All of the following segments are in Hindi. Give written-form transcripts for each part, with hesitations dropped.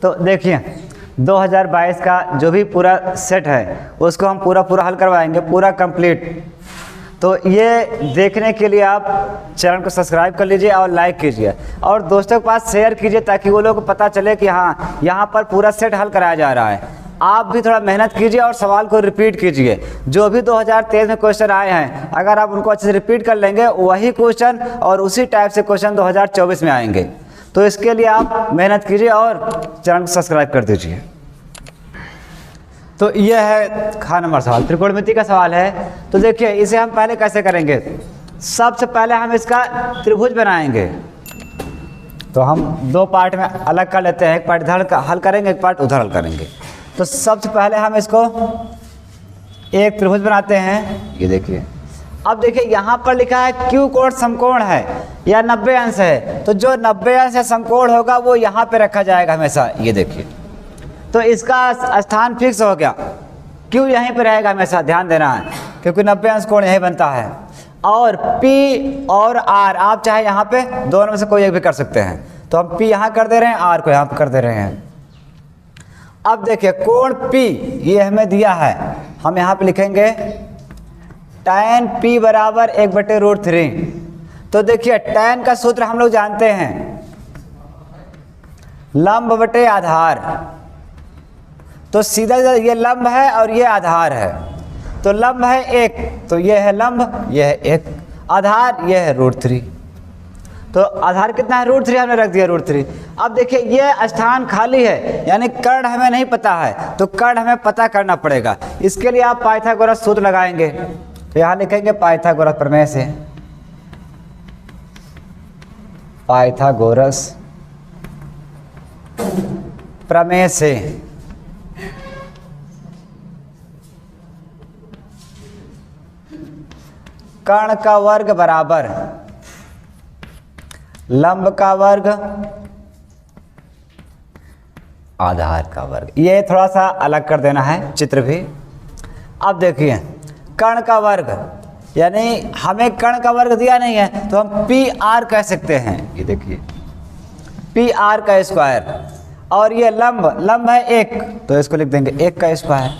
तो देखिए 2022 का जो भी पूरा सेट है उसको हम पूरा हल करवाएंगे, पूरा कंप्लीट। तो ये देखने के लिए आप चैनल को सब्सक्राइब कर लीजिए और लाइक कीजिए और दोस्तों के पास शेयर कीजिए ताकि वो लोग को पता चले कि हाँ यहाँ पर पूरा सेट हल कराया जा रहा है। आप भी थोड़ा मेहनत कीजिए और सवाल को रिपीट कीजिए। जो भी 2023 में क्वेश्चन आए हैं अगर आप उनको अच्छे से रिपीट कर लेंगे वही क्वेश्चन और उसी टाइप से क्वेश्चन 2024 में आएंगे। तो इसके लिए आप मेहनत कीजिए और चैनल को सब्सक्राइब कर दीजिए। तो यह है ख नंबर सवाल, त्रिकोणमिति का सवाल है। तो देखिए इसे हम पहले कैसे करेंगे। सबसे पहले हम इसका त्रिभुज बनाएंगे। तो हम दो पार्ट में अलग कर लेते हैं, एक पार्ट इधर हल करेंगे, एक पार्ट उधर हल करेंगे। तो सबसे पहले हम इसको एक त्रिभुज बनाते हैं। ये देखिए, अब देखिए यहाँ पर लिखा है क्यू कोण समकोण है या 90 अंश है। तो जो 90 अंश या समकोण होगा वो यहाँ पे रखा जाएगा हमेशा। ये देखिए, तो इसका स्थान फिक्स हो गया, क्यों यहीं पे रहेगा हमेशा, ध्यान देना है क्योंकि 90 अंश कोण यही बनता है। और P और R आप चाहे यहाँ पे दोनों में से कोई एक भी कर सकते हैं। तो हम P यहाँ कर दे रहे हैं, R को यहाँ पे कर दे रहे हैं। अब देखिए कोण P ये हमें दिया है, हम यहाँ पे लिखेंगे tan P बराबर 1/√3। तो देखिए tan का सूत्र हम लोग जानते हैं, लंब बटे आधार। तो सीधा ये लंब है और ये आधार है। तो लंब है 1, तो ये है लंब, ये है 1, आधार ये है √3। तो आधार कितना है √3, हमने रख दिया √3। अब देखिए ये स्थान खाली है यानी कर्ण हमें नहीं पता है, तो कर्ण हमें पता करना पड़ेगा। इसके लिए आप पाइथागोरस सूत्र लगाएंगे। तो यहाँ लिखेंगे पाइथागोरस प्रमेय से, पाइथागोरस प्रमेय से कर्ण का वर्ग बराबर लंब का वर्ग आधार का वर्ग। ये थोड़ा सा अलग कर देना है चित्र भी। अब देखिए कर्ण का वर्ग यानी हमें कर्ण का वर्ग दिया नहीं है तो हम PR कह सकते हैं। ये देखिए PR का स्क्वायर, और ये लंब है 1 तो इसको लिख देंगे 1 का स्क्वायर।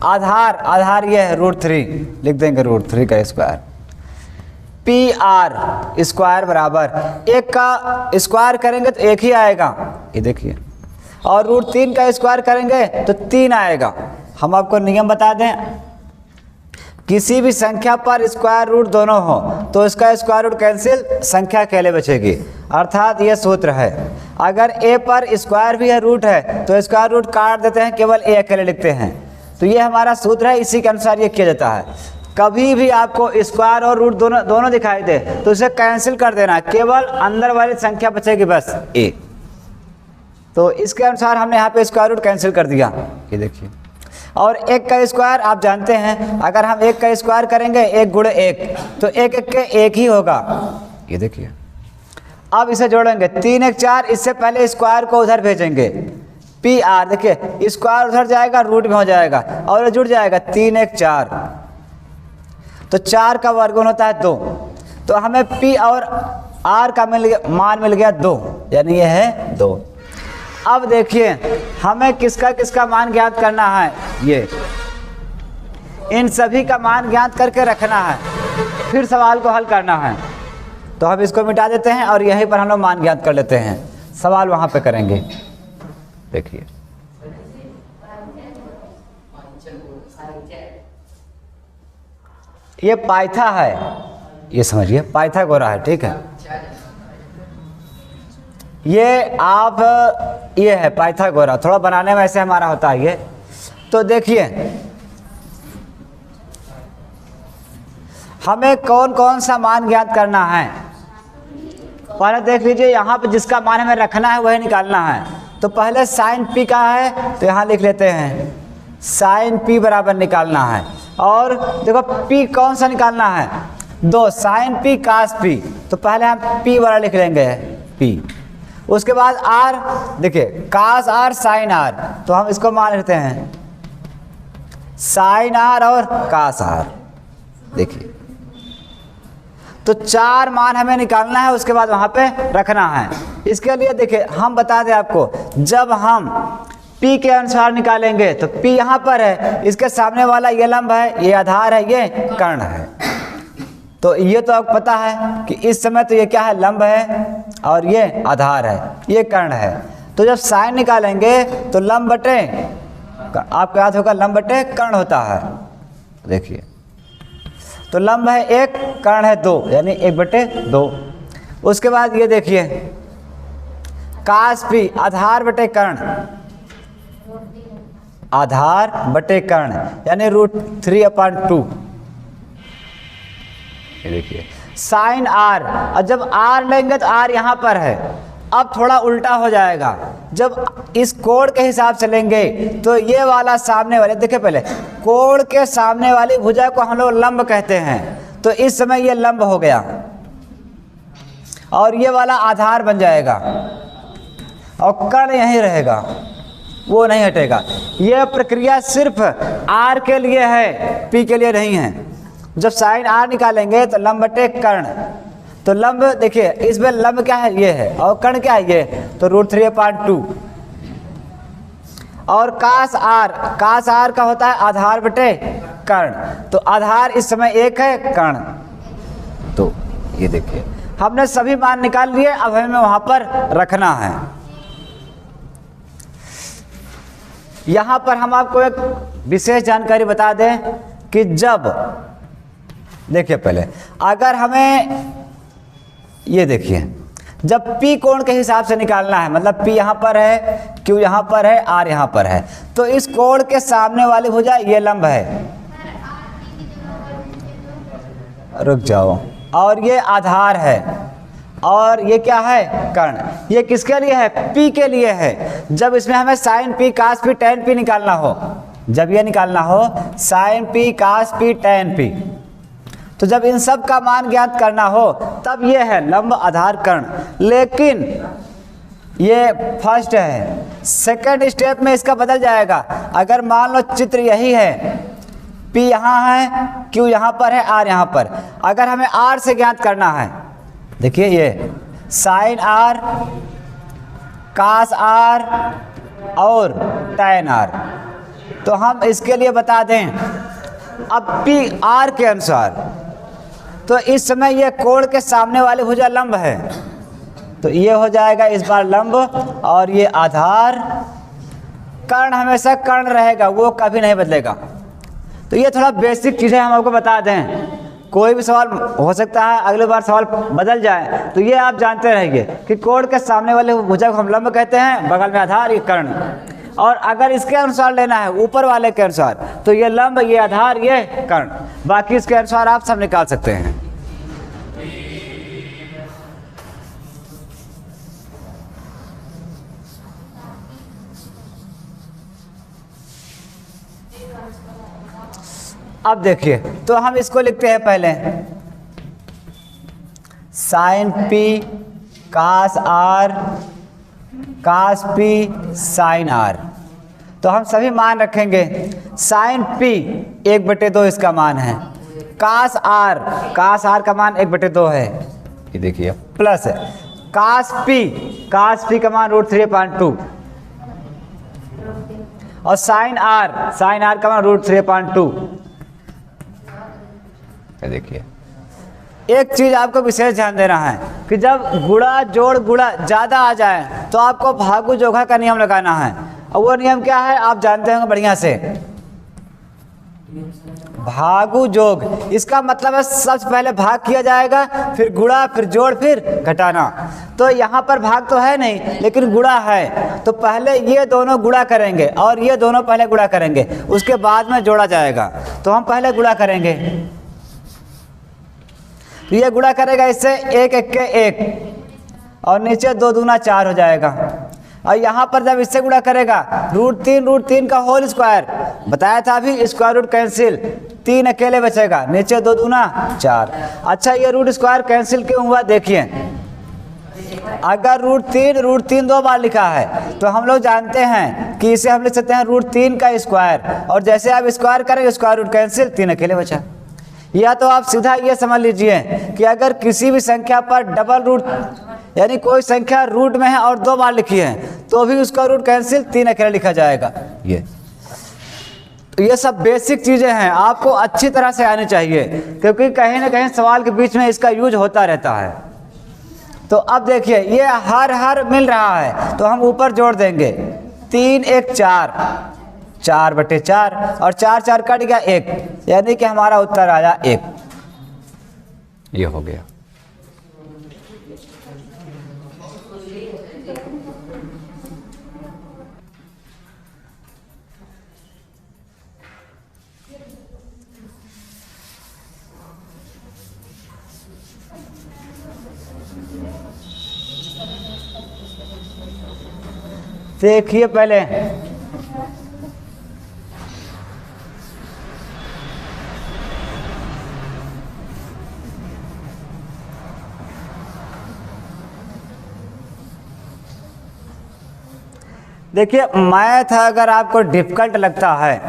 आधार ये है √3, लिख देंगे √3 का स्क्वायर। PR स्क्वायर बराबर 1 का स्क्वायर करेंगे तो 1 ही आएगा, ये देखिए, और √3 का स्क्वायर करेंगे तो 3 आएगा। हम आपको नियम बता दें, किसी भी संख्या पर स्क्वायर रूट दोनों हो तो इसका स्क्वायर रूट कैंसिल, संख्या अकेले बचेगी। अर्थात ये सूत्र है, अगर A पर स्क्वायर भी है रूट है तो स्क्वायर रूट काट देते हैं, केवल A अकेले लिखते हैं। तो ये हमारा सूत्र है, इसी के अनुसार ये किया जाता है। कभी भी आपको स्क्वायर और रूट दोनों दिखाई दे तो इसे कैंसिल कर देना, केवल अंदर वाली संख्या बचेगी बस A। तो इसके अनुसार हमने यहाँ पे स्क्वायर रूट कैंसिल कर दिया। ये देखिए, और 1 का स्क्वायर आप जानते हैं, अगर हम 1 का स्क्वायर करेंगे 1 गुणे 1 तो 1 के 1 ही होगा। ये देखिए, अब इसे जोड़ेंगे 3 1 4, इससे पहले स्क्वायर को उधर भेजेंगे PR। देखिए स्क्वायर उधर जाएगा रूट में हो जाएगा और ये जुड़ जाएगा 3 1 4। तो 4 का वर्गमूल होता है 2। तो हमें P और R का मान मिल गया 2, यानी ये है 2। अब देखिए हमें किसका मान ज्ञात करना है, ये इन सभी का मान ज्ञात करके रखना है, फिर सवाल को हल करना है। तो हम इसको मिटा देते हैं और यहीं पर हम लोग मान ज्ञात कर लेते हैं, सवाल वहां पे करेंगे। देखिए ये पाइथा है, ये समझिए पाइथागोरा है, ठीक है। ये है पाइथागोरा, थोड़ा बनाने में ऐसे हमारा होता है ये। तो देखिए हमें कौन कौन सा मान ज्ञात करना है, पहले देख लीजिए। यहाँ पे जिसका मान हमें रखना है वही निकालना है। तो पहले साइन P का है तो यहाँ लिख लेते हैं साइन P बराबर निकालना है। और देखो P कौन सा निकालना है, 2, साइन P कास P। तो पहले हम P वाला लिख लेंगे P। उसके बाद R, देखिए कास R साइन R, तो हम इसको मान लेते हैं साइन R और कास R। देखिए तो 4 मान हमें निकालना है, उसके बाद वहाँ पे रखना है। इसके लिए देखिए हम बता दें आपको, जब हम P के अनुसार निकालेंगे तो P यहाँ पर है, इसके सामने वाला ये लंब है, ये आधार है, ये कर्ण है। तो ये तो आपको पता है कि इस समय तो ये क्या है, लंब है और ये आधार है, ये कर्ण है। तो जब साइन निकालेंगे तो लंब बटे, आपको याद होगा लंब बटे कर्ण होता है। देखिए तो लंब है 1, कर्ण है 2, यानी 1/2। उसके बाद ये देखिए कास P आधार बटे कर्ण, आधार बटे कर्ण यानी √3/2। ये देखिए साइन R, और जब R लेंगे तो R यहाँ पर है। अब थोड़ा उल्टा हो जाएगा, जब इस कोण के हिसाब से लेंगे तो ये वाला सामने वाले, देखिए पहले कोण के सामने वाली भुजा को हम लोग लंब कहते हैं, तो इस समय ये लंब हो गया और ये वाला आधार बन जाएगा और कर्ण यहीं रहेगा, वो नहीं हटेगा। यह प्रक्रिया सिर्फ R के लिए है, P के लिए नहीं है। जब साइन R निकालेंगे तो लंब बटे कर्ण, तो लंब देखिए इसमें लंब क्या है, ये है, और कर्ण क्या है, ये, तो √3/2। और कास R का होता है आधार बटे कर्ण, तो आधार इस समय 1 है, कर्ण। तो ये देखिए हमने सभी मान निकाल लिए, अब हमें वहां पर रखना है। यहां पर हम आपको एक विशेष जानकारी बता दें कि जब देखिए पहले अगर हमें ये देखिए जब P कोण के हिसाब से निकालना है, मतलब P यहाँ पर है, Q यहाँ पर है, R यहाँ पर है, तो इस कोण के सामने वाली भुजा ये लंब है, रुक जाओ, और ये आधार है, और ये क्या है, कर्ण। ये किसके लिए है, P के लिए है। जब इसमें हमें साइन P कास P tan P निकालना हो, जब ये निकालना हो साइन P कास P tan P, तो जब इन सब का मान ज्ञात करना हो तब ये है लंब आधार कर्ण। लेकिन ये फर्स्ट है, सेकंड स्टेप में इसका बदल जाएगा। अगर मान लो चित्र यही है, P यहाँ है, Q यहाँ पर है, R यहाँ पर, अगर हमें R से ज्ञात करना है, देखिए ये साइन R कास R और tan R, तो हम इसके लिए बता दें अब P R के अनुसार, तो इस समय ये कोण के सामने वाली भुजा लंब है, तो ये हो जाएगा इस बार लंब, और ये आधार। कर्ण हमेशा कर्ण रहेगा, वो कभी नहीं बदलेगा। तो ये थोड़ा बेसिक चीज़ें हम आपको बता दें, कोई भी सवाल हो सकता है अगले बार सवाल बदल जाए, तो ये आप जानते रहिए कि कोण के सामने वाले भुजा को हम लंब कहते हैं, बगल में आधार, ये कर्ण। और अगर इसके अनुसार लेना है, ऊपर वाले के अनुसार, तो ये लंब, ये आधार, ये कर्ण। बाकी इसके अनुसार आप सब निकाल सकते हैं। अब देखिए तो हम इसको लिखते हैं पहले, साइन P कास R कास P साइन R। तो हम सभी मान रखेंगे। साइन P 1/2 इसका मान है, कास R का मान 1/2 है, ये देखिए, प्लस कास P का मान √3/2, और साइन R का मान √3/2। देखिए एक चीज आपको विशेष ध्यान देना है कि जब गुणा जोड़ गुणा ज्यादा आ जाए तो आपको भागु जोगा का नियम लगाना है, और वो नियम क्या है आप जानते होंगे बढ़िया से, भागु जोग। इसका मतलब है सबसे पहले भाग किया जाएगा, फिर गुणा, फिर जोड़, फिर घटाना। तो यहाँ पर भाग तो है नहीं लेकिन गुणा है, तो पहले ये दोनों गुणा करेंगे और ये दोनों पहले गुणा करेंगे, उसके बाद में जोड़ा जाएगा। तो हम पहले गुणा करेंगे, तो ये गुणा करेगा इससे 1 1 के 1, और नीचे 2 दूना 4 हो जाएगा। और यहाँ पर जब इससे गुणा करेगा √3 का होल स्क्वायर, बताया था अभी, स्क्वायर रूट कैंसिल, 3 अकेले बचेगा, नीचे 2 दूना 4। अच्छा ये रूट स्क्वायर कैंसिल क्यों हुआ, देखिए अगर √3 2 बार लिखा है तो हम लोग जानते हैं कि इसे हम लिख सकते हैं √3 का स्क्वायर, और जैसे आप स्क्वायर करेंगे स्क्वायर रूट कैंसिल, 3 अकेले बचा। या तो आप सीधा ये समझ लीजिए कि अगर किसी भी संख्या पर डबल रूट, यानी कोई संख्या रूट में है और 2 बार लिखी है तो भी उसका रूट कैंसिल 3 अकेला लिखा जाएगा। तो ये सब बेसिक चीज़ें हैं, आपको अच्छी तरह से आनी चाहिए, क्योंकि कहीं ना कहीं सवाल के बीच में इसका यूज होता रहता है। तो अब देखिए ये हर मिल रहा है तो हम ऊपर जोड़ देंगे 3 1 4, 4/4 और 4 4 कट गया 1, यानी कि हमारा उत्तर आया 1। ये हो गया। देखिए पहले देखिए मैथ अगर आपको डिफ़िकल्ट लगता है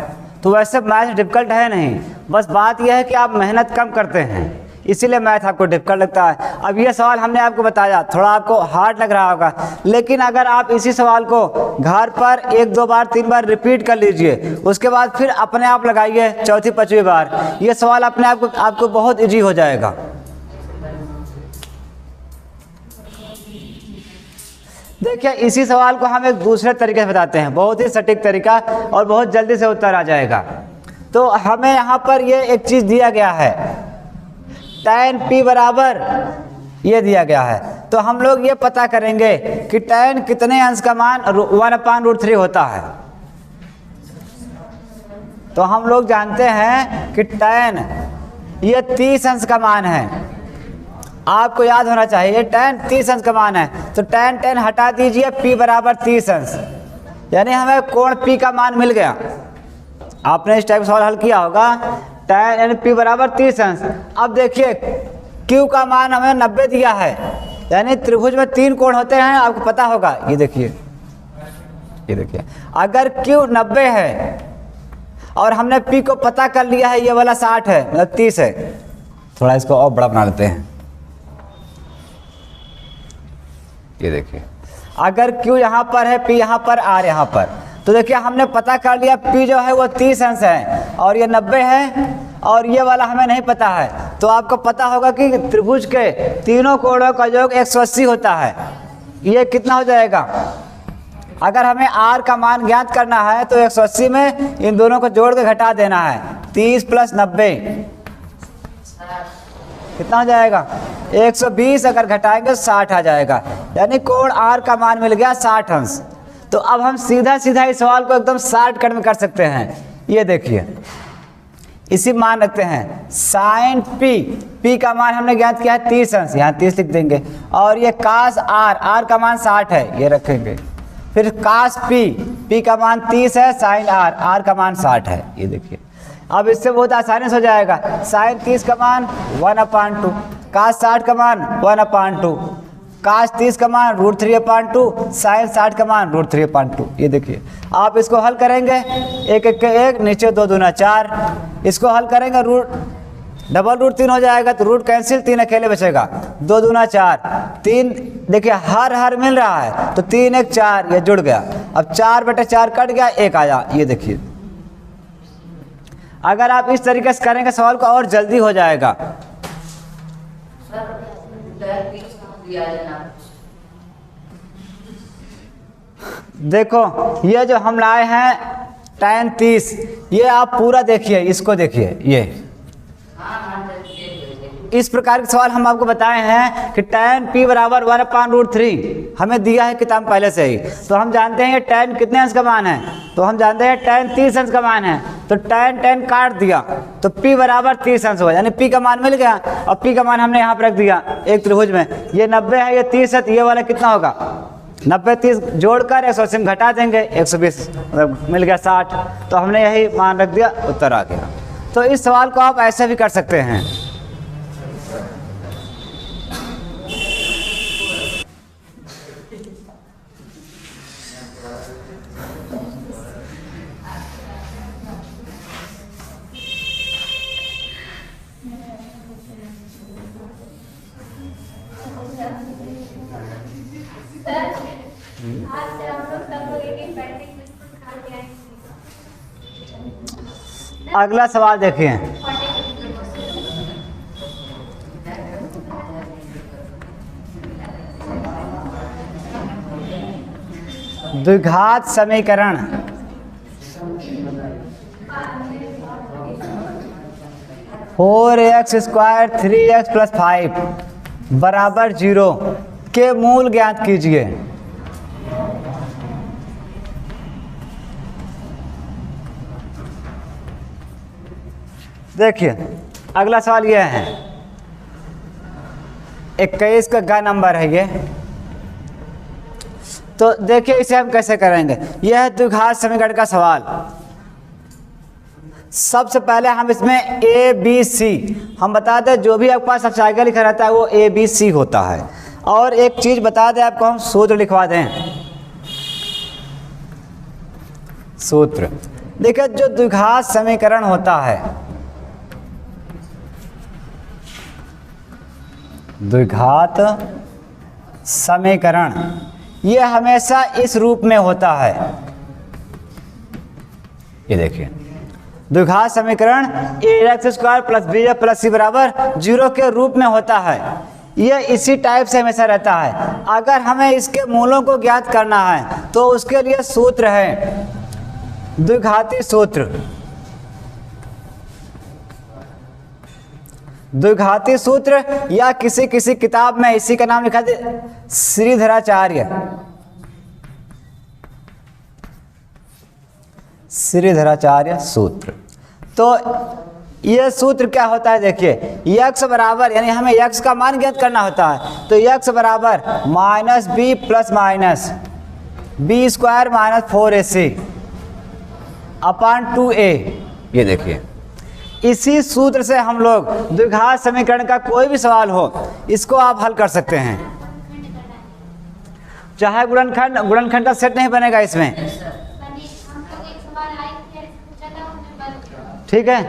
तो वैसे मैथ डिफ़िकल्ट है नहीं, बस बात यह है कि आप मेहनत कम करते हैं इसीलिए मैथ आपको डिफ़िकल्ट लगता है। अब ये सवाल हमने आपको बताया थोड़ा आपको हार्ड लग रहा होगा, लेकिन अगर आप इसी सवाल को घर पर 1 2 बार 3 बार रिपीट कर लीजिए, उसके बाद फिर अपने आप लगाइए 4थी 5वीं बार, ये सवाल अपने आपको बहुत ईजी हो जाएगा। देखिए इसी सवाल को हम एक दूसरे तरीके से बताते हैं, बहुत ही सटीक तरीका और बहुत जल्दी से उत्तर आ जाएगा। तो हमें यहाँ पर ये एक चीज़ दिया गया है, tan p बराबर ये दिया गया है, तो हम लोग ये पता करेंगे कि tan कितने अंश का मान 1/√3 होता है। तो हम लोग जानते हैं कि tan ये 30 अंश का मान है, आपको याद होना चाहिए tan 30 अंश का मान है, तो tan हटा दीजिए p बराबर 30 अंश, यानी हमें कोण p का मान मिल गया। आपने इस टाइप सवाल हल किया होगा, tan यानी p बराबर 30 अंश। अब देखिए q का मान हमें 90 दिया है, यानी त्रिभुज में 3 कोण होते हैं, आपको पता होगा। ये देखिए अगर q 90 है और हमने p को पता कर लिया है, ये वाला 60 है मतलब 30 है, थोड़ा इसको और बड़ा बना लेते हैं। ये देखिए अगर q यहाँ पर है, p यहाँ पर, r यहाँ पर, तो देखिए हमने पता कर लिया p जो है वो 30 अंश है और ये 90 है और ये वाला हमें नहीं पता है। तो आपको पता होगा कि त्रिभुज के तीनों कोणों का योग 180 होता है। ये कितना हो जाएगा? अगर हमें r का मान ज्ञात करना है तो 180 में इन दोनों को जोड़ के घटा देना है, 30 + 90 कितना हो जाएगा? 120। अगर घटाएंगे 60 आ जाएगा, यानी कोण r का मान मिल गया 60 अंश। तो अब हम सीधा इस सवाल को एकदम शॉर्टकट में कर सकते हैं। ये देखिए इसी मान रखते हैं sin p का मान हमने ज्ञात किया है 30 अंश, यहाँ 30 लिख देंगे, और ये cos r का मान 60 है, ये रखेंगे। फिर cos p का मान 30 है, sin r का मान 60 है। ये देखिए अब इससे बहुत आसानी से हो जाएगा। sin 30 का मान 1/2, cos 60 का मान 1/2, cos 30 का मान √3/2, sin 60 का मान √3/2। ये देखिए आप इसको हल करेंगे, 1 1 के 1, नीचे 2 दूना 4, इसको हल करेंगे डबल रूट 3 हो जाएगा, तो रूट कैंसिल, 3 अकेले बचेगा, 2 दूना 4, 3 देखिए हर मिल रहा है, तो 3 1 4 ये जुड़ गया। अब 4/4 कट गया, 1 आया। ये देखिए अगर आप इस तरीके से करेंगे सवाल को और जल्दी हो जाएगा। देखो ये जो हम लाए हैं tan 30, ये आप पूरा देखिए, इसको देखिए। ये इस प्रकार के सवाल हम आपको बताए हैं कि tan p बराबर 1/√3 हमें दिया है किताब पहले से ही। तो हम जानते हैं ये tan कितने अंश का मान है, तो हम जानते हैं tan 30 अंश का मान है, तो tan काट दिया तो p बराबर 30 अंश हुआ, यानी p का मान मिल गया। और p का मान हमने यहाँ पर रख दिया एक त्रिभुज में, ये 90 है, ये 30 है, तो ये वाला कितना होगा? 90 30 जोड़कर 180 में घटा देंगे, 120 मतलब मिल गया 60। तो हमने यही मान रख दिया, उत्तर आ गया। तो इस सवाल को आप ऐसे भी कर सकते हैं। अगला सवाल देखिए, द्विघात समीकरण फोर एक्स स्क्वायर 3x + 5 बराबर 0 के मूल ज्ञात कीजिए। देखिए अगला सवाल यह है, 21 का ग नंबर है ये। तो देखिए इसे हम कैसे करेंगे, यह है द्विघात समीकरण का सवाल। सबसे पहले हम इसमें ए बी सी हम बता दें, जो भी आपके पास सबसे आगे लिखा रहता है वो ए बी सी होता है। और एक चीज बता दें आपको, हम सूत्र लिखवा दें। सूत्र देखिए, जो द्विघात समीकरण होता है, द्विघात समीकरण ये हमेशा इस रूप में होता है। ये देखिए, द्विघात समीकरण ax² + bx + c बराबर 0 के रूप में होता है। ये इसी टाइप से हमेशा रहता है। अगर हमें इसके मूलों को ज्ञात करना है तो उसके लिए सूत्र है द्विघाती सूत्र। द्विघाती सूत्र या किसी किसी किताब में इसी का नाम लिखा है श्रीधराचार्य। श्रीधराचार्य सूत्र। तो यह सूत्र क्या होता है, देखिए x बराबर, यानी हमें x का मान ज्ञात करना होता है, तो x बराबर -b + -b² - 4ac / 2a। ये देखिए, इसी सूत्र से हम लोग द्विघात समीकरण का कोई भी सवाल हो इसको आप हल कर सकते हैं। चाहे गुणनखंड का सेट नहीं बनेगा इसमें, ठीक है।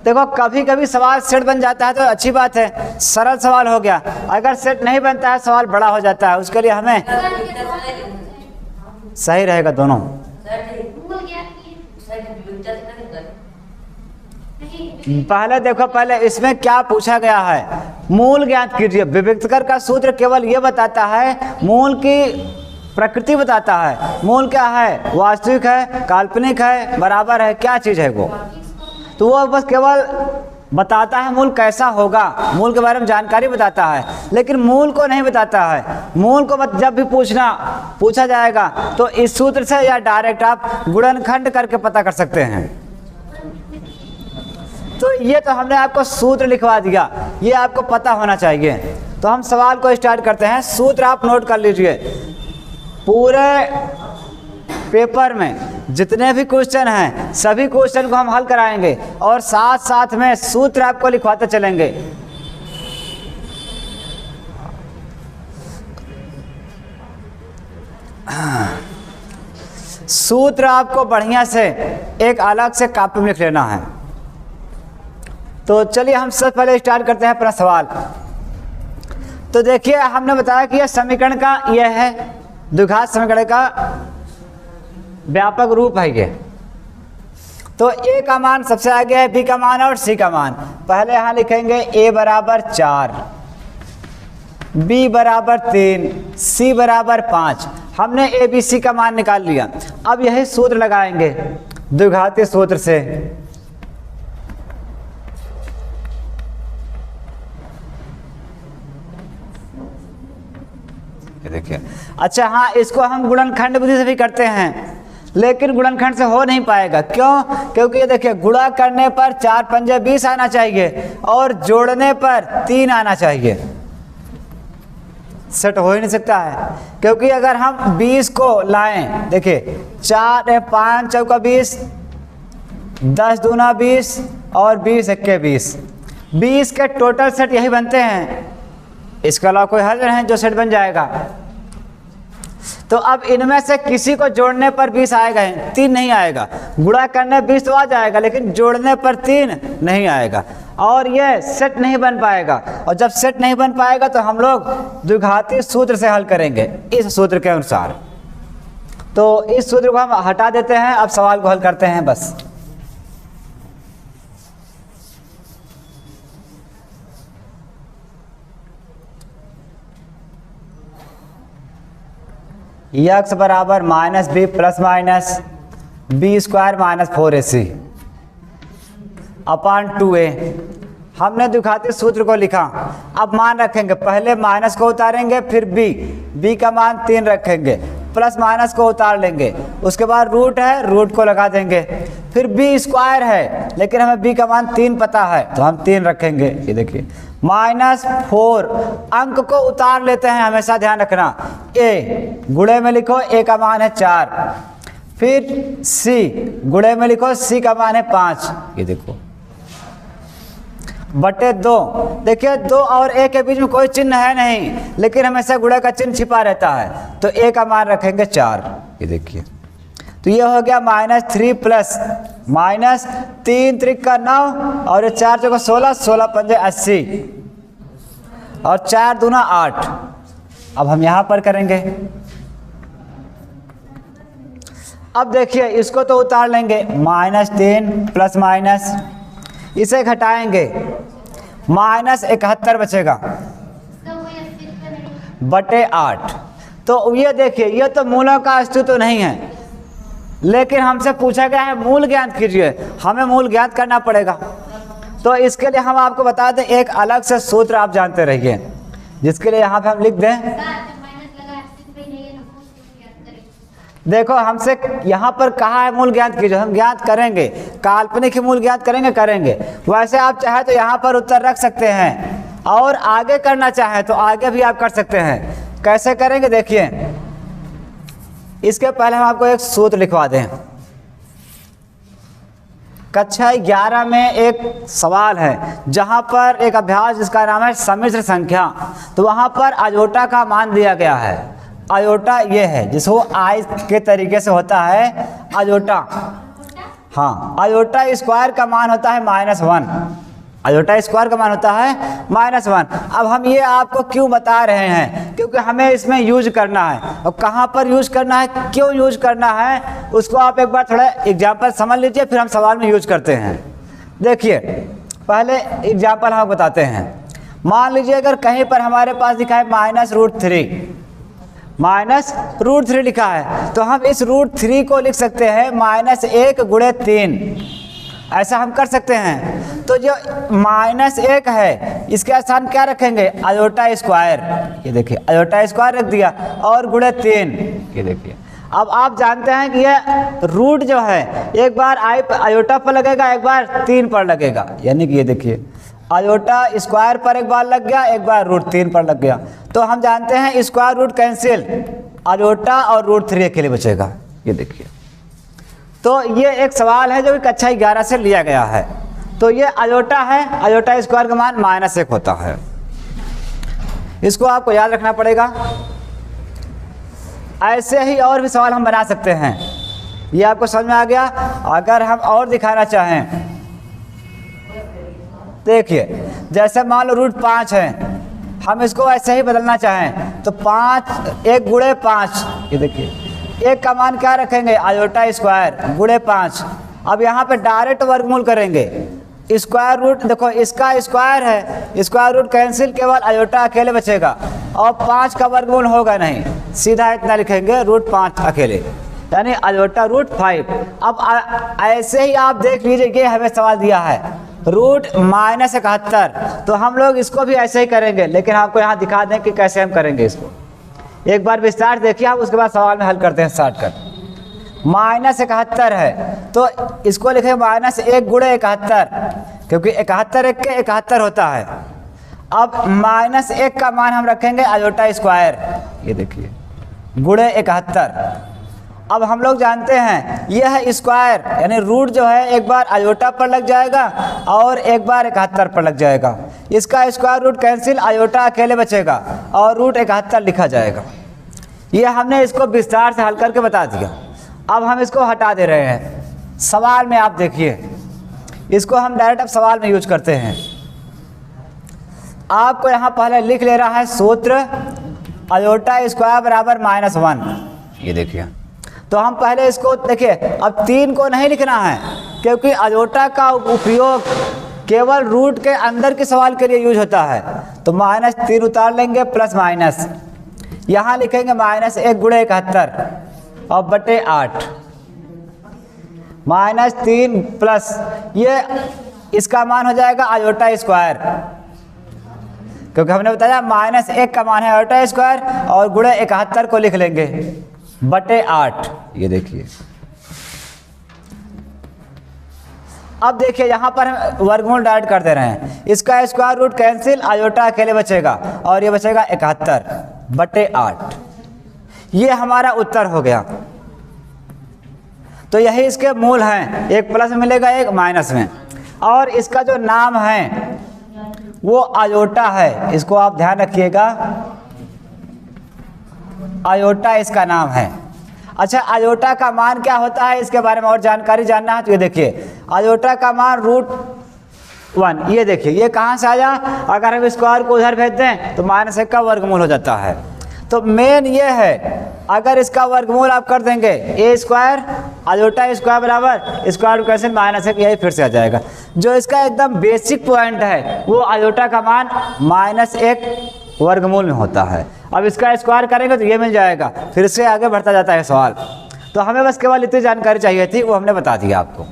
देखो कभी कभी सवाल सेट बन जाता है तो अच्छी बात है, सरल सवाल हो गया। अगर सेट नहीं बनता है सवाल बड़ा हो जाता है, उसके लिए हमें सही रहेगा दोनों। पहले देखो, पहले इसमें क्या पूछा गया है, मूल ज्ञात कीजिए। विविक्तकर का सूत्र केवल ये बताता है, मूल की प्रकृति बताता है। मूल क्या है, वास्तविक है, काल्पनिक है, बराबर है, क्या चीज है वो, तो वो बस केवल बताता है मूल कैसा होगा, मूल के बारे में जानकारी बताता है, लेकिन मूल को नहीं बताता है। मूल को जब भी पूछा जाएगा तो इस सूत्र से या डायरेक्ट आप गुणनखंड करके पता कर सकते हैं। तो ये तो हमने आपको सूत्र लिखवा दिया, ये आपको पता होना चाहिए। तो हम सवाल को स्टार्ट करते हैं। सूत्र आप नोट कर लीजिए। पूरे पेपर में जितने भी क्वेश्चन हैं सभी क्वेश्चन को हम हल कराएंगे और साथ साथ में सूत्र आपको लिखवाते चलेंगे। सूत्र आपको बढ़िया से एक अलग से कॉपी में लिख लेना है। तो चलिए हम सबसे पहले स्टार्ट करते हैं अपना सवाल। तो देखिए, हमने बताया कि यह समीकरण का यह है द्विघात समीकरण का व्यापक रूप है ये। तो a का मान सबसे आगे है, b का मान और c का मान। पहले यहां लिखेंगे a बराबर 4, b बराबर 3, c बराबर 5। हमने a b c का मान निकाल लिया। अब यही सूत्र लगाएंगे द्विघाती सूत्र से। देखिए, अच्छा हाँ, इसको हम गुणनखंड विधि से भी करते हैं, लेकिन गुणनखंड से हो नहीं पाएगा। क्यों? क्योंकि ये देखिए, गुणा करने पर 4 पंजे 20 आना चाहिए और जोड़ने पर 3 आना चाहिए। सेट हो ही नहीं सकता है, क्योंकि अगर हम 20 को लाएं, देखिए 4 5 चौका 20, 10 दूना 20 और 20 एक्के 20, 20 के टोटल सेट यही बनते हैं। इसके अलावा कोई हल नहीं जो सेट बन जाएगा। तो अब इनमें से किसी को जोड़ने पर 20 आएगा, 3 नहीं आएगा। गुणा करने 20 तो आ जाएगा, लेकिन जोड़ने पर 3 नहीं आएगा और ये सेट नहीं बन पाएगा। और जब सेट नहीं बन पाएगा तो हम लोग द्विघाती सूत्र से हल करेंगे, इस सूत्र के अनुसार। तो इस सूत्र को हम हटा देते हैं, अब सवाल को हल करते हैं बस। x बराबर minus b plus minus b square minus 4ac upon 2a। हमने द्विघाती सूत्र को लिखा। अब मान रखेंगे, पहले माइनस को उतारेंगे, फिर b का मान 3 रखेंगे, प्लस माइनस को उतार लेंगे, उसके बाद रूट है, रूट को लगा देंगे, फिर b स्क्वायर है लेकिन हमें b का मान 3 पता है तो हम 3 रखेंगे। ये देखिए -4 अंक को उतार लेते हैं, हमेशा ध्यान रखना। a गुणे में लिखो, a का मान है 4, फिर c गुणे में लिखो, c का मान है 5। ये देखो बटे 2। देखिए 2 और a के बीच में कोई चिन्ह है नहीं, लेकिन हमेशा गुणे का चिन्ह छिपा रहता है, तो a का मान रखेंगे 4। ये देखिए तो ये हो गया -3 प्लस -3 त्रिक 9 और ये 4 चौका 16, 16 पंजे 80 और 4 दूना 8। अब हम यहाँ पर करेंगे। अब देखिए इसको तो उतार लेंगे, -3 प्लस माइनस, इसे घटाएंगे, -71 बचेगा बटे 8। तो ये देखिए ये तो मूलों का अस्तित्व तो नहीं है, लेकिन हमसे पूछा गया है मूल ज्ञात कीजिए, हमें मूल ज्ञात करना पड़ेगा। तो इसके लिए हम आपको बता दें, एक अलग से सूत्र आप जानते रहिए, जिसके लिए यहाँ पे हम लिख दें। देखो हमसे यहाँ पर कहा है मूल ज्ञात कीजिए, हम ज्ञात करेंगे, काल्पनिक ही मूल ज्ञात करेंगे। वैसे आप चाहे तो यहाँ पर उत्तर रख सकते हैं और आगे करना चाहे तो आगे भी आप कर सकते हैं। कैसे करेंगे देखिए, इसके पहले हम आपको एक सूत्र लिखवा दें। कक्षा 11 में एक सवाल है जहाँ पर एक अभ्यास जिसका नाम है सम्मिश्र संख्या, तो वहाँ पर अजोटा का मान दिया गया है। अजोटा ये है जिसको आई के तरीके से होता है अजोटा। हाँ, अजोटा स्क्वायर का मान होता है -1। अजोटा स्क्वायर का मान होता है -1। अब हम ये आपको क्यों बता रहे हैं, क्योंकि हमें इसमें यूज करना है, और कहाँ पर यूज करना है, क्यों यूज करना है, उसको आप एक बार थोड़ा एग्जाम्पल समझ लीजिए, फिर हम सवाल में यूज करते हैं। देखिए पहले एग्जाम्पल हम बताते हैं। मान लीजिए अगर कहीं पर हमारे पास लिखा है -√3 लिखा है, तो हम इस √3 को लिख सकते हैं -1 गुणे 3, ऐसा हम कर सकते हैं। तो जो -1 है इसके स्थान क्या रखेंगे, अजोटा स्क्वायर। ये देखिए अजोटा स्क्वायर रख दिया और गुणे 3। ये देखिए अब आप जानते हैं कि ये रूट जो है एक बार अजोटा पर लगेगा, एक बार 3 पर लगेगा, यानी कि ये देखिए अजोटा स्क्वायर पर एक बार लग गया, एक बार √3 पर लग गया। तो हम जानते हैं स्क्वायर रूट कैंसिल, अजोटा और √3 अकेले बचेगा। ये देखिए तो ये एक सवाल है जो कि कक्षा 11 से लिया गया है। तो ये अजोटा है, अजोटा स्क्वायर का मान -1 होता है, इसको आपको याद रखना पड़ेगा। ऐसे ही और भी सवाल हम बना सकते हैं, ये आपको समझ में आ गया। अगर हम और दिखाना चाहें, देखिए जैसे मान लो √5 है, हम इसको ऐसे ही बदलना चाहें तो 1 गुणे 5। ये देखिए 1 का मान क्या रखेंगे, अजोटा स्क्वायर गुणे 5। अब यहाँ पे डायरेक्ट वर्गमूल करेंगे, स्क्वायर रूट देखो इसका स्क्वायर है, स्क्वायर रूट कैंसिल, केवल अजोटा अकेले बचेगा और 5 का वर्गमूल होगा नहीं, सीधा इतना लिखेंगे √5 अकेले, यानी अजोटा √5। अब ऐसे ही आप देख लीजिए कि हमें सवाल दिया है √-71, तो हम लोग इसको भी ऐसे ही करेंगे, लेकिन आपको यहाँ दिखा दें कि कैसे हम करेंगे इसको। एक बार विस्तार देखिए आप, उसके बाद सवाल में हल करते हैं शॉर्टकट। -71 है तो इसको लिखें -1 गुणे 71, क्योंकि 71 1 के 71 होता है। अब -1 का मान हम रखेंगे अजोटा स्क्वायर, ये देखिए गुणे 71। अब हम लोग जानते हैं यह है स्क्वायर, यानी रूट जो है एक बार अजोटा पर लग जाएगा और एक बार 71 पर लग जाएगा। इसका स्क्वायर रूट कैंसिल, अजोटा अकेले बचेगा और √71 लिखा जाएगा। ये हमने इसको विस्तार से हल करके बता दिया। अब हम इसको हटा दे रहे हैं। सवाल में आप देखिए, इसको हम डायरेक्ट अब सवाल में यूज करते हैं। आपको यहाँ पहले लिख ले रहा है सूत्र, अजोटा स्क्वायर बराबर -1। ये देखिए तो हम पहले इसको देखिए, अब 3 को नहीं लिखना है क्योंकि अजोटा का उपयोग केवल रूट के अंदर के सवाल के लिए यूज होता है। तो -3 उतार लेंगे, प्लस माइनस यहाँ लिखेंगे -1 गुणे 71 और बटे 8, -3 प्लस ये इसका मान हो जाएगा अजोटा स्क्वायर, क्योंकि हमने बताया -1 का मान है अजोटा स्क्वायर, और गुणे 71 को लिख लेंगे बटे 8। ये देखिए, अब देखिए यहाँ पर हम वर्गमूल डायरेक्ट कर दे रहे हैं, इसका स्क्वायर रूट कैंसिल, अजोटा अकेले बचेगा और ये बचेगा 71 बटे 8। ये हमारा उत्तर हो गया। तो यही इसके मूल हैं, एक प्लस में मिलेगा एक माइनस में, और इसका जो नाम है वो अजोटा है, इसको आप ध्यान रखिएगा, अजोटा इसका नाम है। अच्छा, अजोटा का मान क्या होता है, इसके बारे में और जानकारी जानना है तो ये देखिए, अजोटा का मान √1, ये देखिए ये कहाँ से आया, अगर हम स्क्वायर को उधर भेज दें तो -1 का वर्गमूल हो जाता है। तो मेन ये है, अगर इसका वर्गमूल आप कर देंगे a स्क्वायर अजोटा स्क्वायर बराबर स्क्वायर रूट कैंसिल -1, यही फिर से आ जाएगा। जो इसका एकदम बेसिक पॉइंट है वो अजोटा का मान -1 वर्गमूल में होता है। अब इसका स्क्वायर करेंगे तो ये मिल जाएगा, फिर से आगे बढ़ता जाता है सवाल। तो हमें बस केवल इतनी जानकारी चाहिए थी, वो हमने बता दिया आपको।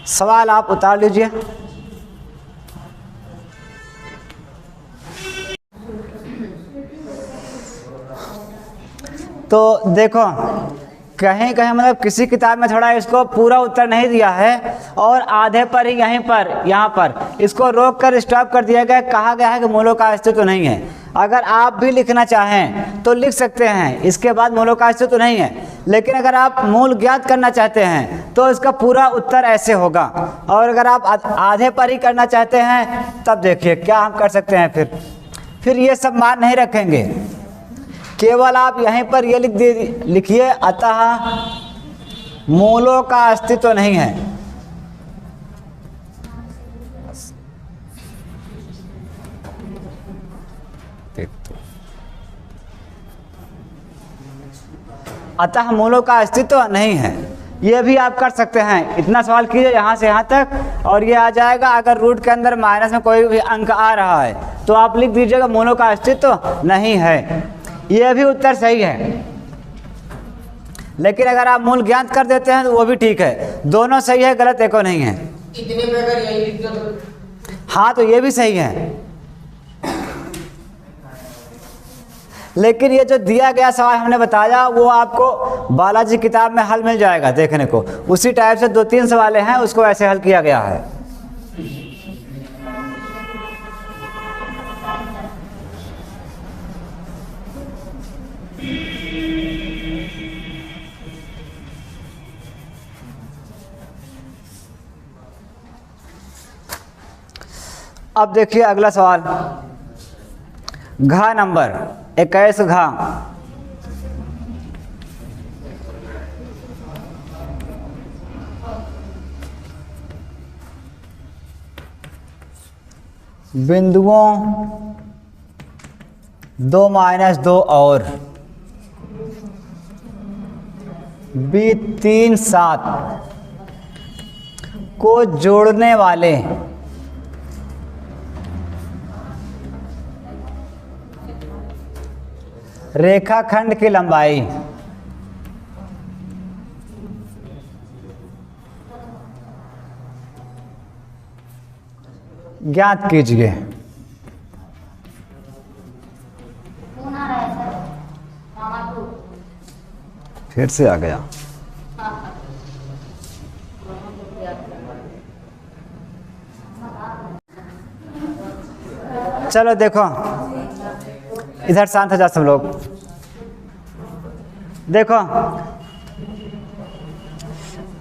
सवाल आप उतार लीजिए। तो देखो, कहीं कहीं मतलब किसी किताब में थोड़ा इसको पूरा उत्तर नहीं दिया है, और आधे पर ही यहाँ पर इसको रोक कर स्टॉप कर दिया गया, कहा गया है कि मूलों का अस्तित्व नहीं है। अगर आप भी लिखना चाहें तो लिख सकते हैं, इसके बाद मूलों का अस्तित्व नहीं है, लेकिन अगर आप मूल ज्ञात करना चाहते हैं तो इसका पूरा उत्तर ऐसे होगा। और अगर आप आधे पर ही करना चाहते हैं तब देखिए क्या हम कर सकते हैं, फिर ये सब मान नहीं रखेंगे, केवल आप यहीं पर ये लिखिए, अतः मूलों का अस्तित्व नहीं है। अतः मूलों का अस्तित्व नहीं है, ये भी आप कर सकते हैं। इतना सवाल कीजिए यहाँ से यहाँ तक और ये आ जाएगा। अगर रूट के अंदर माइनस में कोई भी अंक आ रहा है तो आप लिख दीजिएगा मूलों का अस्तित्व नहीं है, ये भी उत्तर सही है। लेकिन अगर आप मूल ज्ञात कर देते हैं तो वो भी ठीक है, दोनों सही है, गलत एको नहीं है। इतने पे अगर यही लिख दो तो हाँ, तो ये भी सही है। लेकिन ये जो दिया गया सवाल हमने बताया वो आपको बालाजी किताब में हल मिल जाएगा देखने को, उसी टाइप से 2-3 सवालें हैं, उसको ऐसे हल किया गया है। अब देखिए अगला सवाल, घ नंबर 21 घ। बिंदुओं 2 - 2 और B3 7 को जोड़ने वाले रेखाखंड की लंबाई ज्ञात कीजिए। फिर से आ गया। चलो देखो, इधर शांत हो जाओ सब लोग। देखो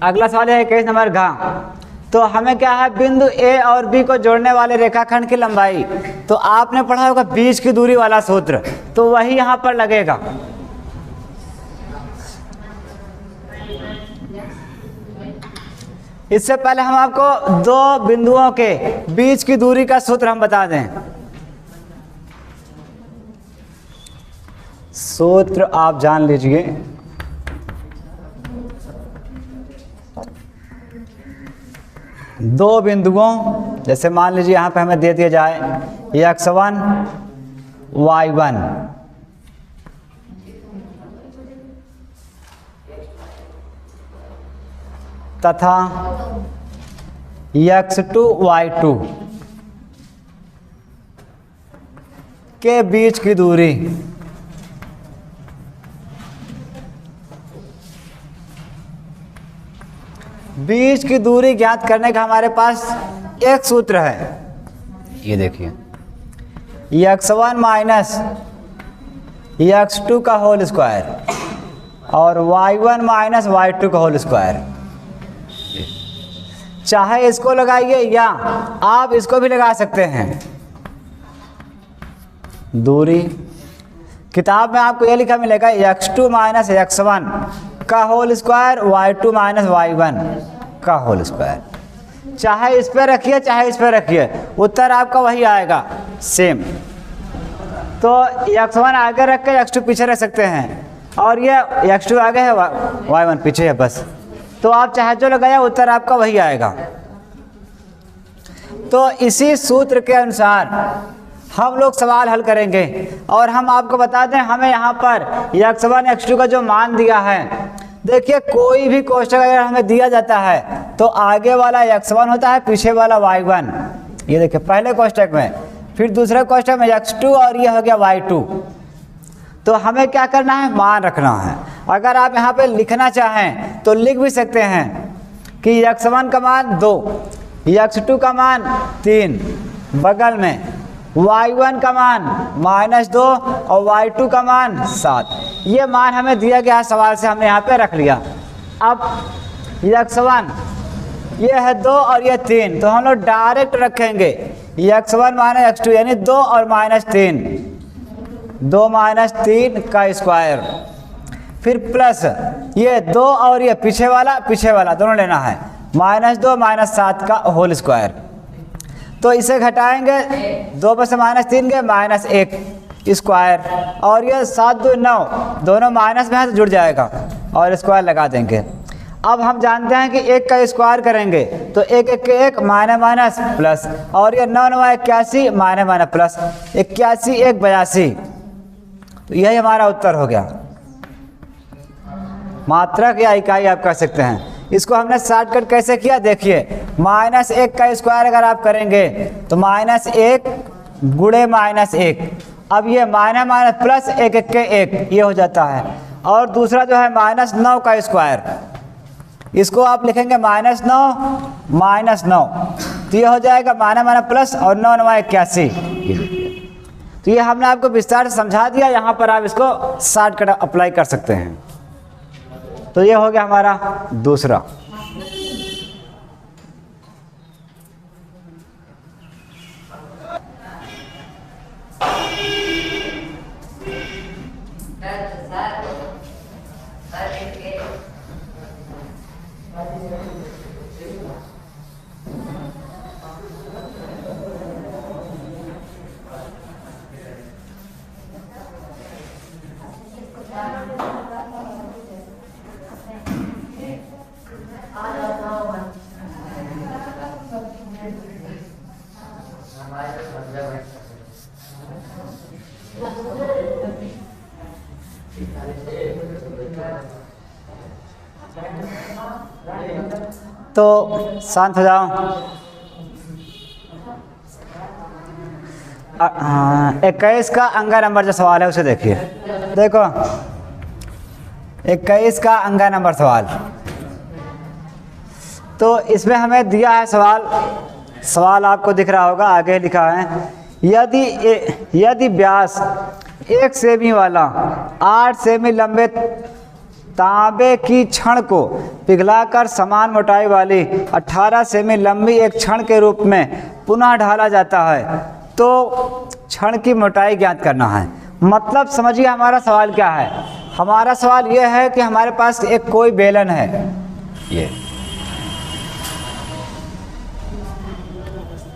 अगला सवाल है 21 नंबर घ। तो हमें क्या है, बिंदु ए और बी को जोड़ने वाले रेखाखंड की लंबाई। तो आपने पढ़ा होगा बीच की दूरी वाला सूत्र, तो वही यहाँ पर लगेगा। इससे पहले हम आपको 2 बिंदुओं के बीच की दूरी का सूत्र हम बता दें। सूत्र आप जान लीजिए। दो बिंदुओं, जैसे मान लीजिए यहाँ पे हमें दे दिया जाए x1 y1, तथा x2 y2 के बीच की दूरी ज्ञात करने का हमारे पास एक सूत्र है। ये देखिए, x1 माइनस x2 का होल स्क्वायर और y1 माइनस y2 का होल स्क्वायर। चाहे इसको लगाइए या आप इसको भी लगा सकते हैं। दूरी किताब में आपको ये लिखा मिलेगा x2 माइनस x1 का whole square, y2 minus y1 का होल स्क्वायर। चाहे इस पे रखिए चाहे इस पे रखिए, उत्तर आपका वही आएगा, सेम। तो x1 आगे रख के x2 पीछे रख सकते हैं, और ये x2 आगे है, y1 पीछे है, बस। तो आप चाहे जो लगाया उत्तर आपका वही आएगा। तो इसी सूत्र के अनुसार हम लोग सवाल हल करेंगे, और हम आपको बता दें, हमें यहाँ पर x1 x2 का जो मान दिया है, देखिए कोई भी कोष्ठक अगर हमें दिया जाता है तो आगे वाला x1 होता है, पीछे वाला y1। ये देखिए पहले कोष्ठक में, फिर दूसरे कोष्ठक में x2 और ये हो गया y2। तो हमें क्या करना है, मान रखना है। अगर आप यहाँ पे लिखना चाहें तो लिख भी सकते हैं कि x1 का मान 2, x2 का मान 3, बगल में y1 का मान -2 और y2 का मान 7। ये मान हमें दिया गया है सवाल से, हमने यहाँ पे रख लिया। अब x1 ये है 2 और ये 3, तो हम लोग डायरेक्ट रखेंगे x1 माइनस x2 यानी 2 और -3, 2 माइनस 3 का स्क्वायर, फिर प्लस ये 2 और ये पीछे वाला दोनों लेना है, -2 -7 का होल स्क्वायर। तो इसे घटाएंगे, 2 में से -3 गए, -1 स्क्वायर, और ये 7 2 9, दोनों माइनस में है तो जुड़ जाएगा, और स्क्वायर लगा देंगे। अब हम जानते हैं कि 1 का स्क्वायर करेंगे तो 1 1 के 1 माइनस प्लस, और ये 9 9 81 माइनस प्लस, 81 1 82। तो यही हमारा उत्तर हो गया। मात्रक या इकाई आप कह सकते हैं। इसको हमने शॉर्टकट कैसे किया, देखिए -1 का स्क्वायर अगर आप करेंगे तो -1 गुणे -1, अब ये माइनस प्लस 1 1 के 1 ये हो जाता है। और दूसरा जो है -9 का स्क्वायर, इसको आप लिखेंगे -9 तो ये हो जाएगा माइनस प्लस और 9 9 81। तो ये हमने आपको विस्तार से समझा दिया, यहाँ पर आप इसको शॉर्टकट अप्लाई कर सकते हैं। तो ये हो गया हमारा दूसरा। तो शांत हो जाओ। 21 का अंगा नंबर जो सवाल है उसे देखिए। देखो 21 का अंगा नंबर सवाल, तो इसमें हमें दिया है सवाल आपको दिख रहा होगा, आगे लिखा है यदि व्यास 1 सेमी वाला 8 सेमी लंबे तांबे की छड़ को पिघलाकर समान मोटाई वाली 18 सेमी लंबी एक छड़ के रूप में पुनः ढाला जाता है तो छड़ की मोटाई ज्ञात करना है। मतलब समझिए हमारा सवाल क्या है। हमारा सवाल यह है कि हमारे पास एक कोई बेलन है, ये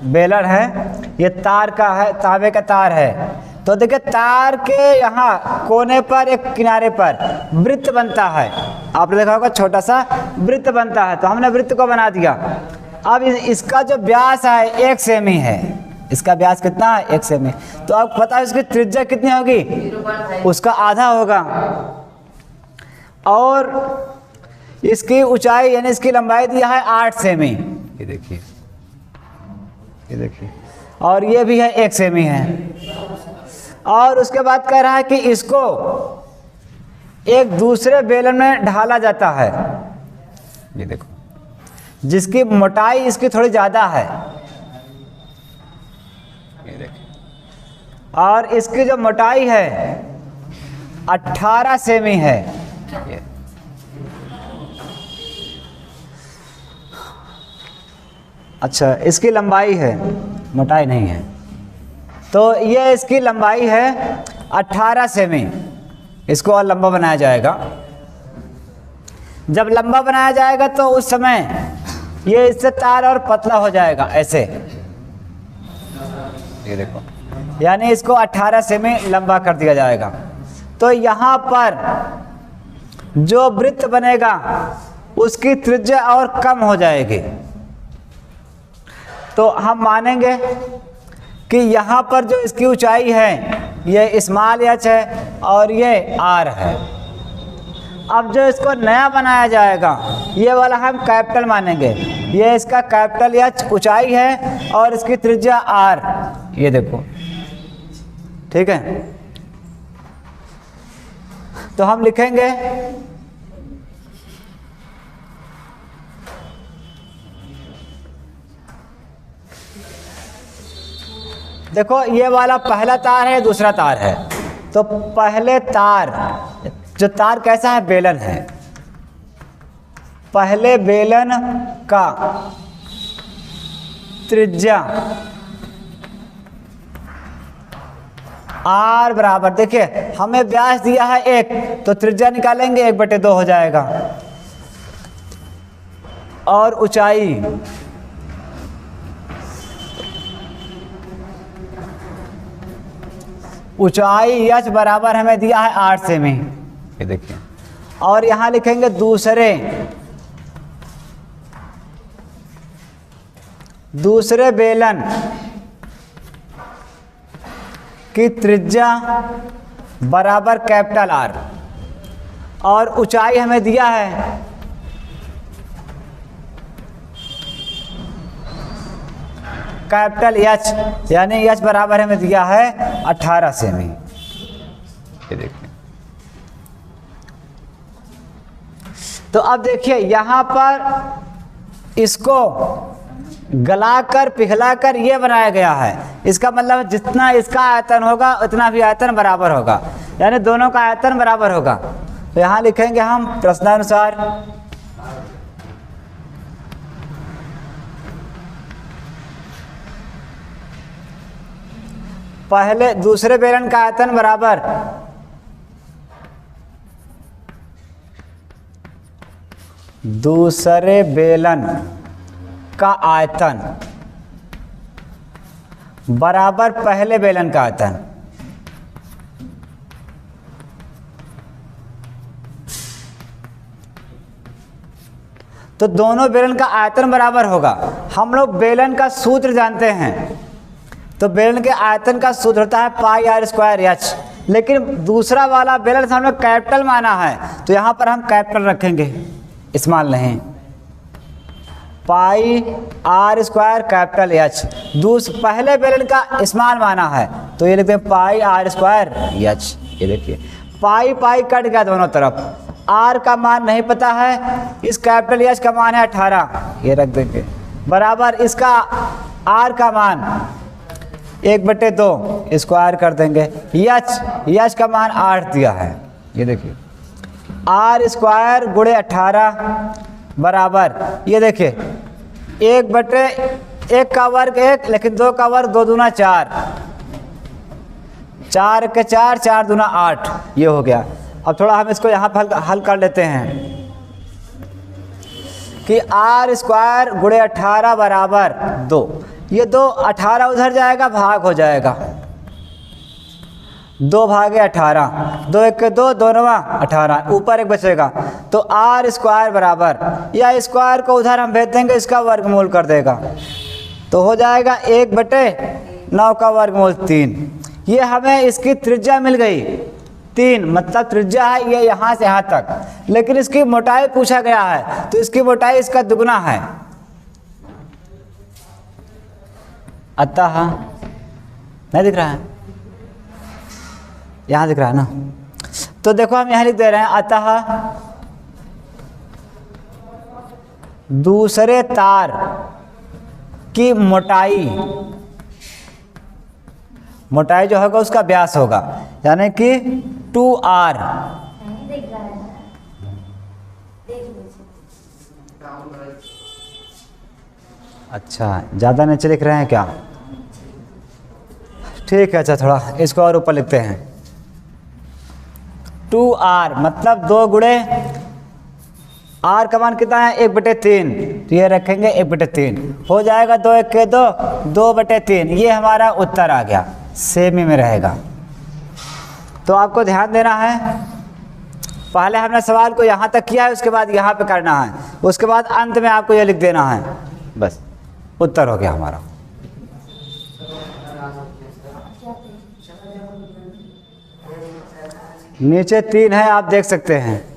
बेलन है, ये तार का है, तांबे का तार है, तो देखिए तार के यहाँ कोने पर एक किनारे पर वृत्त बनता है, आपने देखा होगा छोटा सा वृत्त बनता है, तो हमने वृत्त को बना दिया। अब इसका जो व्यास है 1 सेमी है, इसका व्यास कितना है 1 सेमी, तो आपको पता है इसकी त्रिज्या कितनी होगी, 0.5 उसका आधा होगा। और इसकी ऊंचाई यानी इसकी लंबाई दिया है 8 सेमी, ये देखिए, ये देखिए, और ये भी है 1 सेमी है। और उसके बाद कह रहा है कि इसको एक दूसरे बेलन में ढाला जाता है, ये देखो, जिसकी मोटाई इसकी थोड़ी ज़्यादा है, ये देखिए, और इसकी जो मोटाई है 18 सेमी है। अच्छा, इसकी लंबाई है, मोटाई नहीं है, तो ये इसकी लंबाई है 18 सेमी। इसको और लंबा बनाया जाएगा। जब लंबा बनाया जाएगा तो उस समय ये इससे तार और पतला हो जाएगा, ऐसे, ये देखो, यानी इसको 18 सेमी लंबा कर दिया जाएगा। तो यहाँ पर जो वृत्त बनेगा उसकी त्रिज्या और कम हो जाएगी। तो हम मानेंगे कि यहाँ पर जो इसकी ऊंचाई है ये स्मॉल एच है और ये आर है। अब जो इसको नया बनाया जाएगा ये वाला हम कैपिटल मानेंगे, ये इसका कैपिटल एच ऊंचाई है और इसकी त्रिज्या आर, ये देखो, ठीक है। तो हम लिखेंगे देखो, ये वाला पहला तार है, दूसरा तार है। तो पहले तार, जो तार कैसा है, बेलन है, पहले बेलन का त्रिज्या आर बराबर, देखिए हमें व्यास दिया है 1, तो त्रिज्या निकालेंगे 1/2 हो जाएगा, और ऊंचाई एच बराबर हमें दिया है 8 सेमी, ये देखिए। और यहाँ लिखेंगे दूसरे बेलन की त्रिज्या बराबर कैपिटल आर, और ऊंचाई हमें दिया है कैपिटल एच, यानी एच बराबर हमें दिया है 18 सेमी, ये देखिए। तो अब देखिए यहाँ पर इसको गलाकर पिघलाकर ये बनाया गया है। इसका मतलब जितना इसका आयतन होगा उतना भी आयतन बराबर होगा, यानी दोनों का आयतन बराबर होगा। तो यहाँ लिखेंगे हम प्रश्नानुसार पहले दूसरे बेलन का आयतन बराबर दूसरे बेलन का आयतन बराबर पहले बेलन का आयतन। तो दोनों बेलन का आयतन बराबर होगा। हम लोग बेलन का सूत्र जानते हैं, तो बेलन के आयतन का सूत्र होता है पाई आर स्क्वायर एच, लेकिन दूसरा वाला बेलन से हमने कैपिटल माना है, तो यहाँ पर हम कैपिटल रखेंगे, स्मॉल नहीं। पाई आर स्क्वायर कैपिटल एच, पहले बेलन का स्मॉल माना है, तो ये लिखते हैं पाई आर स्क्वायर एच। ये देखिए पाई पाई कट गया दोनों तरफ, आर का मान नहीं पता है, इस कैपिटल एच का मान है 18, ये रख देंगे, बराबर इसका आर का मान 1/2 स्क्वायर कर देंगे। एच का मान 8 दिया है, ये देखिए आर स्क्वायर गुणे 18 बराबर, ये देखिए 1/1 का वर्ग 1, लेकिन 2 का वर्ग 2 दूना 4, 4 के 4, 4 दूना 8, ये हो गया। अब थोड़ा हम इसको यहाँ पर हल कर लेते हैं कि आर स्क्वायर गुणे 18 बराबर 2, ये 2 18 उधर जाएगा, भाग हो जाएगा, 2 भागे 18, 2 एक के 2, 2 नवा 18, ऊपर एक बचेगा। तो आर स्क्वायर बराबर, या स्क्वायर को उधर हम भेज देंगे, इसका वर्गमूल कर देगा, तो हो जाएगा 1/9 का वर्गमूल 3। ये हमें इसकी त्रिज्या मिल गई 3, मतलब त्रिज्या है ये यहाँ से यहाँ तक, लेकिन इसकी मोटाई पूछा गया है, तो इसकी मोटाई इसका दुगना है। अतः नहीं दिख रहा है, यहाँ दिख रहा है ना, तो देखो हम यहाँ लिख दे रहे हैं, अतः दूसरे तार की मोटाई जो होगा उसका व्यास होगा, यानी कि 2r। अच्छा, ज़्यादा नीचे लिख रहे हैं क्या? ठीक है, अच्छा थोड़ा इसको और ऊपर लिखते हैं। 2r मतलब 2 गुणे r का मान कितना है 1/3, तो ये रखेंगे 1/3, हो जाएगा 2 एक के 2, 2/3। ये हमारा उत्तर आ गया, सेम ही में रहेगा। तो आपको ध्यान देना है, पहले हमने सवाल को यहाँ तक किया है, उसके बाद यहाँ पे करना है, उसके बाद अंत में आपको ये लिख देना है, बस उत्तर हो गया हमारा। नीचे 3 है, आप देख सकते हैं।